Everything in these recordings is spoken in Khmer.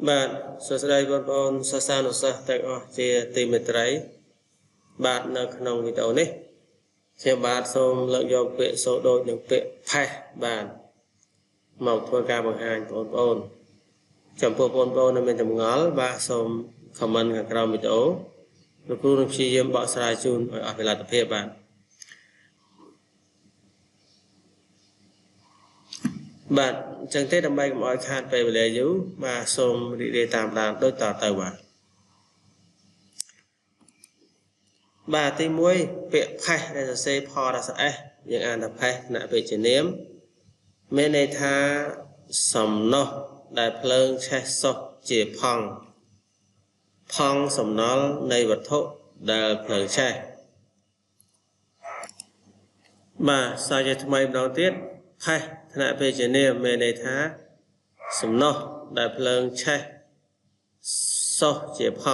បាទសួស្តីបងប្អូនសិស្សានុសិស្សទាំងអស់ជាទីមេត្រីបាទនៅក្នុងវីដេអូនេះខ្ញុំបាទសូមលើកយកពាក្យសូដូចនឹងពាក្យផេះបាទមកធ្វើការបង្ហាញបងប្អូនចំពោះបងប្អូននៅមានចម្ងល់បាទសូមខមមិនខាងក្រោមវីដេអូលោកគ្រូនឹងព្យាយាមបកស្រាយជូនឲ្យអស់ពីលទ្ធភាពបាទអញ្ចឹងទេដើម្បីកុំឲ្យខាតពេលវេលាយូរបាទសូមរីករាយតាមដានដូចតទៅបាទទី1ពាក្យផេះដែលសរសេរផរសអេសយើងអានថាផេះណពេជ្ជនាមមានន័យថាសំណោះដែលភ្លើងឆេះសុះជាផង់សំណល់នៃវត្ថុដែលភ្លើងឆេះបាទសារជាថ្មីម្ដងទៀតផេះថ្នាក់ពេជ្ជនាមមានន័យថាសំណោះដែលភ្លើងឆេះសុះជាផ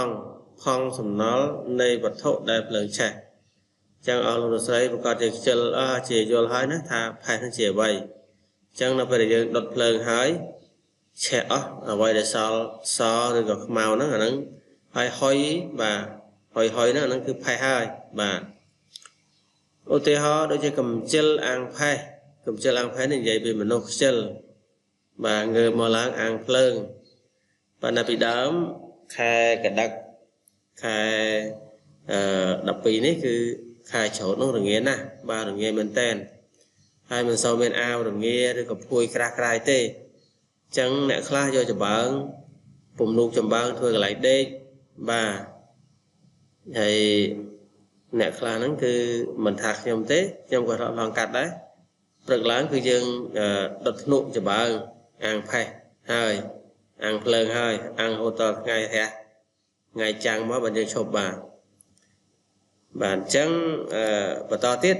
ង់សំណល់នៃវត្ថុដែលភ្លើងឆេះចឹងអស់លោកស្រីប្រកាសជាខ្ជិលជាយល់ហើយណាថាផេះនឹងជាអ្វីចឹងនៅពេលដែលយើងដុតភ្លើងហើយឆេះអស់អ្វីដែលសល់សឬក៏ខ្មៅហ្នឹងអាហ្នឹងហើយហុយបាទហុយហ្នឹងអាហ្នឹងគឺផេះហើយបាទឧទាហរណ៍ដូចជាកំជិលអាំងផេះកំជិលអាំងផេះនេះនិយាយពីមនុស្សខ្ជិលបាទងើបមកឡើងអាំងភ្លើងប៉ុន្តែពីដើមខែកដឹកខែ12នេះគឺខែច្រូតនោះរងាណាស់បាទរងាមែនតែនហើយមិនសូវមានអាវរងាឬក៏ភួយក្រាស់ក្រៃទេអញ្ចឹងអ្នកខ្លះយកចំបើងពំនូកចំបើងធ្វើកន្លែងដេកបាទហើយអ្នកខ្លះហ្នឹងគឺមិនថាខ្ញុំទេខ្ញុំក៏រត់ឡងកាត់ដែរព្រឹកឡើងគឺយើងដុតភ្នក់ចំបើងអាំងផេះហើយអាំងភ្លើងហើយអាំងរហូតដល់ថ្ងៃរះថ្ងៃចាំងមកបើយើងឈប់បាទអញ្ចឹងបន្តទៀត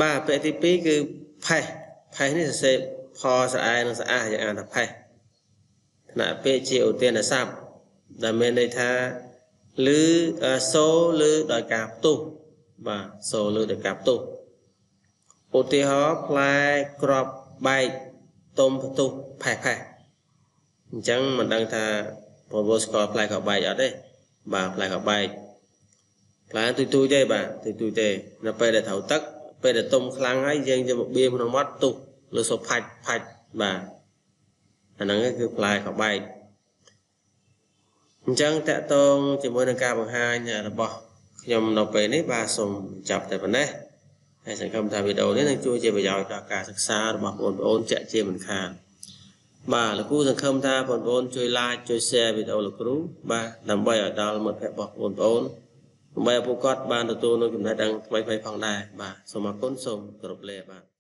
បាទពាក្យទី2គឺផេះនេះសរសេរផស្រអែនិងស្អាតយើងអានថាផេះថ្នាក់ពាក្យជាឧទានស័ព្ទដែលមានន័យថាឬសូឬដោយការផ្ទុះបាទសូឬដោយការផ្ទុះឧទាហរណ៍ផ្លែក្របបែកទុំផ្ទុះផេះអញ្ចឹងមិនដឹងថាបងប្អូនស្គាល់ផ្លែក្របបែកអត់ទេបាទផ្លែក្របបែកផ្លែទូចទេបាទទូចទេនៅពេលដែលត្រូវទឹកពេលដែលទុំខ្លាំងហើយយើងយកមកបៀក្នុងមាត់ទុះឬសូផាច់បាទអាហ្នឹងគឺផ្លែក្របបែកអញ្ចឹងតកតងជាមួយនឹងការបង្ហាញរបស់ខ្ញុំនៅពេលនេះបាទសូមចាប់តែប៉ុណ្ណេះហើយសង្ឃឹមថាវីដេអូនេះនឹងជួយជាប្រយោជន៍ដល់ការសិក្សារបស់បងប្អូនជាក់ជាមិនខានបាទលោកគ្រូសង្ឃឹមថាបងប្អូនជួយ like ជួយ share វីដេអូលោកគ្រូបាទដើម្បីឲ្យដល់មិត្តភ័ក្តិរបស់បងប្អូនដើម្បីឲ្យពួកគាត់បានទទួលនូវចំណេះដឹងថ្មីៗផងដែរបាទសូមអរគុណសូមគោរពលាបាទ